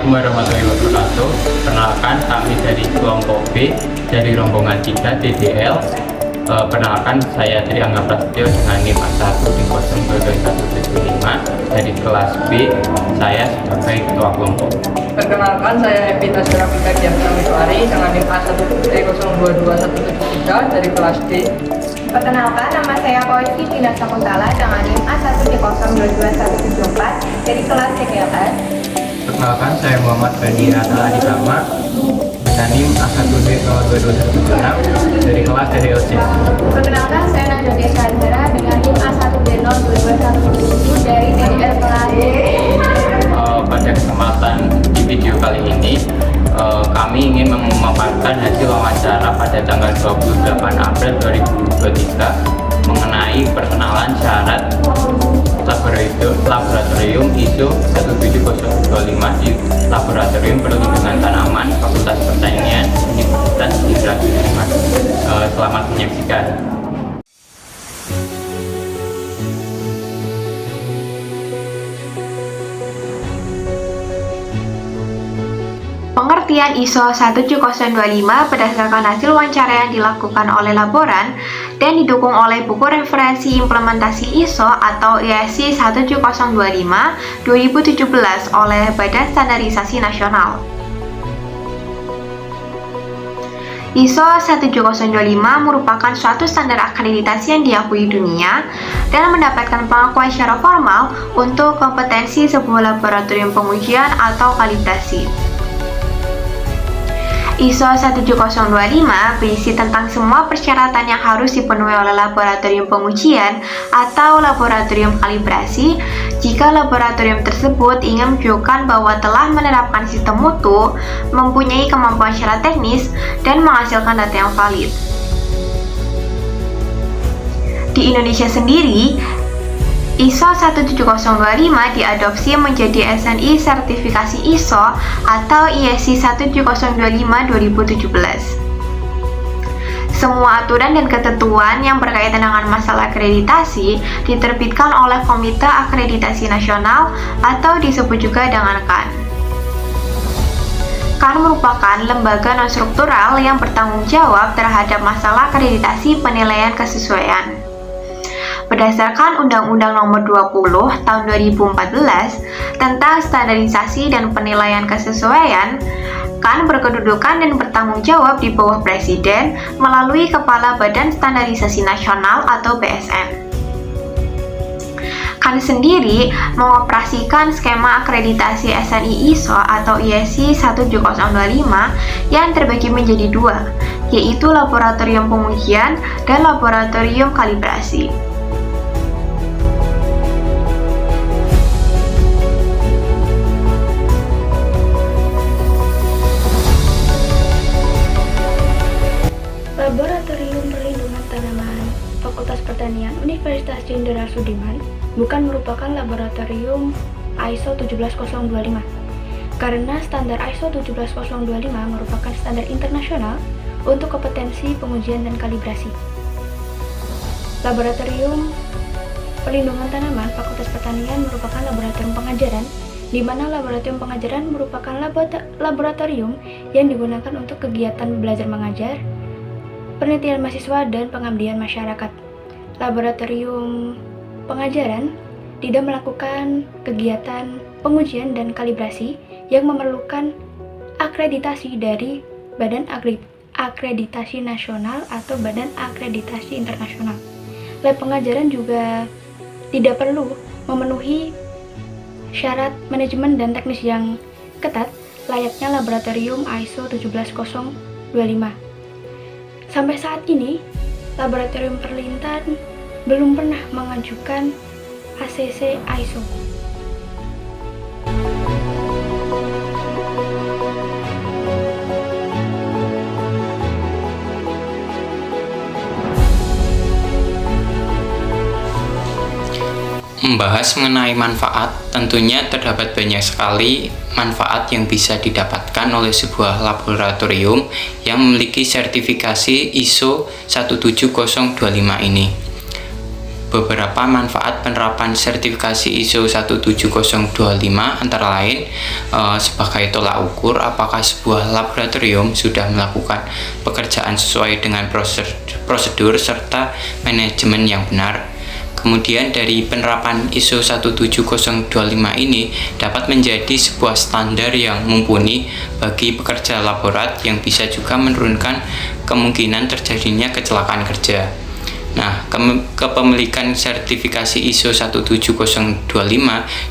Assalamualaikum warahmatullahi wabarakatuh. Perkenalkan, kami dari kelompok B dari rombongan 3 DDL. Perkenalkan, saya Tri Angga Prasetyo dengan NIM A1 dari kelas B. Saya sebagai ketua kelompok. Perkenalkan, saya Evita Surafika Diamna Mitwari dengan NIM A1 dari kelas D. Perkenalkan, nama saya Koifi Tina Sakuntala dengan NIM A1 dari kelas CGLS. Perkenalkan, saya Muhammad Bani Rata Aditama dengan NIM A1 dari kelas DDLC. Perkenalkan, saya Najwa Chandra dengan NIM A1 dari DDL kelas D. Pada kesempatan di video kali ini, kami ingin memaparkan hasil wawancara pada tanggal 28 April 2023 mengenai perkenalan syarat laboratorium ISO 17025 di Laboratorium Perlindungan Tanaman Fakultas Pertanian Universitas Jenderal Sudirman. Selamat menyaksikan. Pengertian ISO 17025 berdasarkan hasil wawancara yang dilakukan oleh laboran dan didukung oleh buku referensi implementasi ISO atau ISC 17025 2017 oleh Badan Standarisasi Nasional. ISO 17025 merupakan suatu standar akreditasi yang diakui dunia dan mendapatkan pengakuan secara formal untuk kompetensi sebuah laboratorium pengujian atau kalibrasi. ISO 17025 berisi tentang semua persyaratan yang harus dipenuhi oleh laboratorium pengujian atau laboratorium kalibrasi jika laboratorium tersebut ingin menunjukkan bahwa telah menerapkan sistem mutu, mempunyai kemampuan secara teknis, dan menghasilkan data yang valid. Di Indonesia sendiri, ISO 17025 diadopsi menjadi SNI sertifikasi ISO atau ISC 17025 2017. Semua aturan dan ketentuan yang berkaitan dengan masalah akreditasi diterbitkan oleh Komite Akreditasi Nasional atau disebut juga dengan KAN. KAN merupakan lembaga non-struktural yang bertanggung jawab terhadap masalah akreditasi penilaian kesesuaian. Berdasarkan Undang-Undang Nomor 20 Tahun 2014 tentang Standarisasi dan Penilaian Kesesuaian, KAN berkedudukan dan bertanggung jawab di bawah Presiden melalui Kepala Badan Standarisasi Nasional atau BSN. KAN sendiri mengoperasikan skema akreditasi SNI ISO atau ISC 17025 yang terbagi menjadi dua, yaitu laboratorium pengujian dan laboratorium kalibrasi. Laboratorium Perlindungan Tanaman Fakultas Pertanian Universitas Jenderal Sudirman bukan merupakan laboratorium ISO 17025 karena standar ISO 17025 merupakan standar internasional untuk kompetensi pengujian dan kalibrasi. Laboratorium Perlindungan Tanaman Fakultas Pertanian merupakan laboratorium pengajaran di mana laboratorium pengajaran merupakan laboratorium yang digunakan untuk kegiatan belajar mengajar, penelitian mahasiswa, dan pengabdian masyarakat. Laboratorium pengajaran tidak melakukan kegiatan pengujian dan kalibrasi yang memerlukan akreditasi dari Badan Akreditasi Nasional atau Badan Akreditasi Internasional. Lab pengajaran juga tidak perlu memenuhi syarat manajemen dan teknis yang ketat layaknya laboratorium ISO 17025. Sampai saat ini, Laboratorium Perlintan belum pernah mengajukan ACC ISO. Membahas mengenai manfaat, tentunya terdapat banyak sekali manfaat yang bisa didapatkan oleh sebuah laboratorium yang memiliki sertifikasi ISO 17025 ini. beberapa manfaat penerapan sertifikasi ISO 17025 antara lain sebagai tolak ukur apakah sebuah laboratorium sudah melakukan pekerjaan sesuai dengan prosedur serta manajemen yang benar. Kemudian dari penerapan ISO 17025 ini dapat menjadi sebuah standar yang mumpuni bagi pekerja laborat yang bisa juga menurunkan kemungkinan terjadinya kecelakaan kerja. Nah, kepemilikan sertifikasi ISO 17025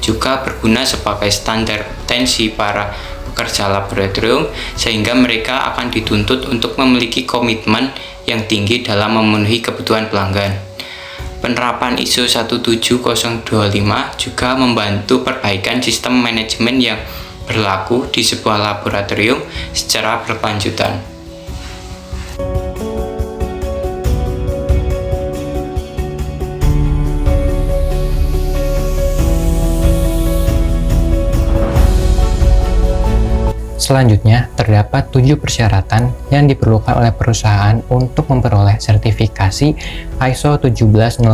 juga berguna sebagai standar potensi para pekerja laboratorium sehingga mereka akan dituntut untuk memiliki komitmen yang tinggi dalam memenuhi kebutuhan pelanggan. Penerapan ISO 17025 juga membantu perbaikan sistem manajemen yang berlaku di sebuah laboratorium secara berkelanjutan. Selanjutnya, terdapat 7 persyaratan yang diperlukan oleh perusahaan untuk memperoleh sertifikasi ISO 17025,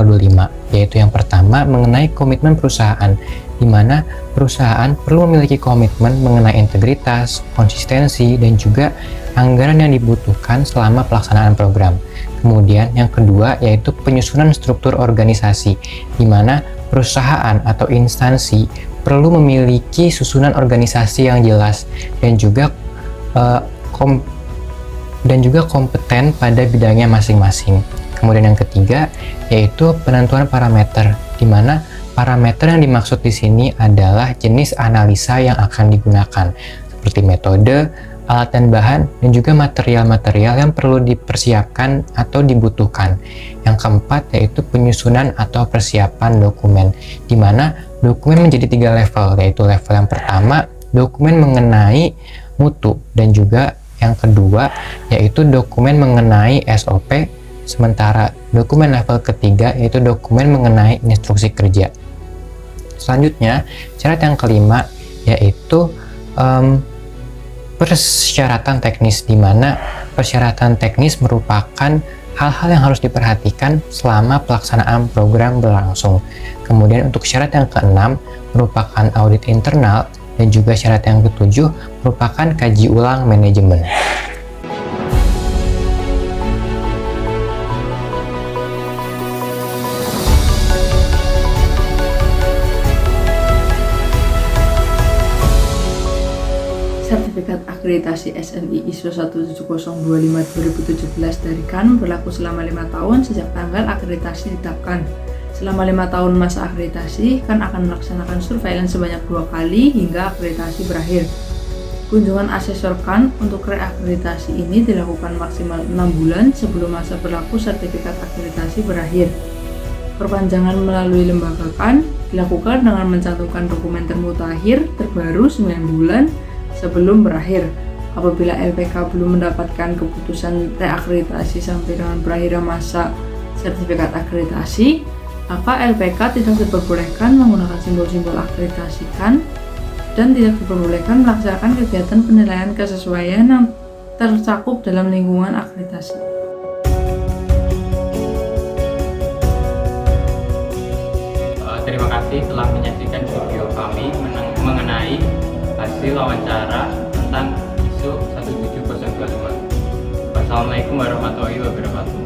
yaitu yang pertama mengenai komitmen perusahaan, di mana perusahaan perlu memiliki komitmen mengenai integritas, konsistensi, dan juga anggaran yang dibutuhkan selama pelaksanaan program. Kemudian yang kedua yaitu penyusunan struktur organisasi, di mana perusahaan atau instansi perlu memiliki susunan organisasi yang jelas dan juga kompeten pada bidangnya masing-masing. Kemudian yang ketiga yaitu penentuan parameter, di mana parameter yang dimaksud di sini adalah jenis analisa yang akan digunakan, seperti metode, alat dan bahan, dan juga material-material yang perlu dipersiapkan atau dibutuhkan. Yang keempat yaitu penyusunan atau persiapan dokumen, di mana dokumen menjadi 3 level, yaitu level yang pertama dokumen mengenai mutu, dan juga yang kedua yaitu dokumen mengenai SOP, sementara dokumen level ketiga yaitu dokumen mengenai instruksi kerja. Selanjutnya, syarat yang kelima yaitu persyaratan teknis, di mana persyaratan teknis merupakan hal-hal yang harus diperhatikan selama pelaksanaan program berlangsung. Kemudian untuk syarat yang keenam merupakan audit internal, dan juga syarat yang ketujuh merupakan kaji ulang manajemen. Sertifikat akreditasi SNI ISO 17025/2017 dari KAN berlaku selama 5 tahun sejak tanggal akreditasi ditetapkan. Selama 5 tahun masa akreditasi, KAN akan melaksanakan surveillance sebanyak 2 kali hingga akreditasi berakhir. Kunjungan asesor KAN untuk reakreditasi ini dilakukan maksimal 6 bulan sebelum masa berlaku sertifikat akreditasi berakhir. Perpanjangan melalui lembaga KAN dilakukan dengan mencantumkan dokumen termutakhir terbaru 9 bulan sebelum berakhir. Apabila LPK belum mendapatkan keputusan reakreditasi sampai dengan berakhirnya masa sertifikat akreditasi, maka LPK tidak diperbolehkan menggunakan simbol-simbol akreditasi KAN dan tidak diperbolehkan melaksanakan kegiatan penilaian kesesuaian yang tercakup dalam lingkungan akreditasi. Terima kasih telah menyaksikan video kami mengenai hasil wawancara tentang ISO 17025. Wassalamualaikum warahmatullahi wabarakatuh.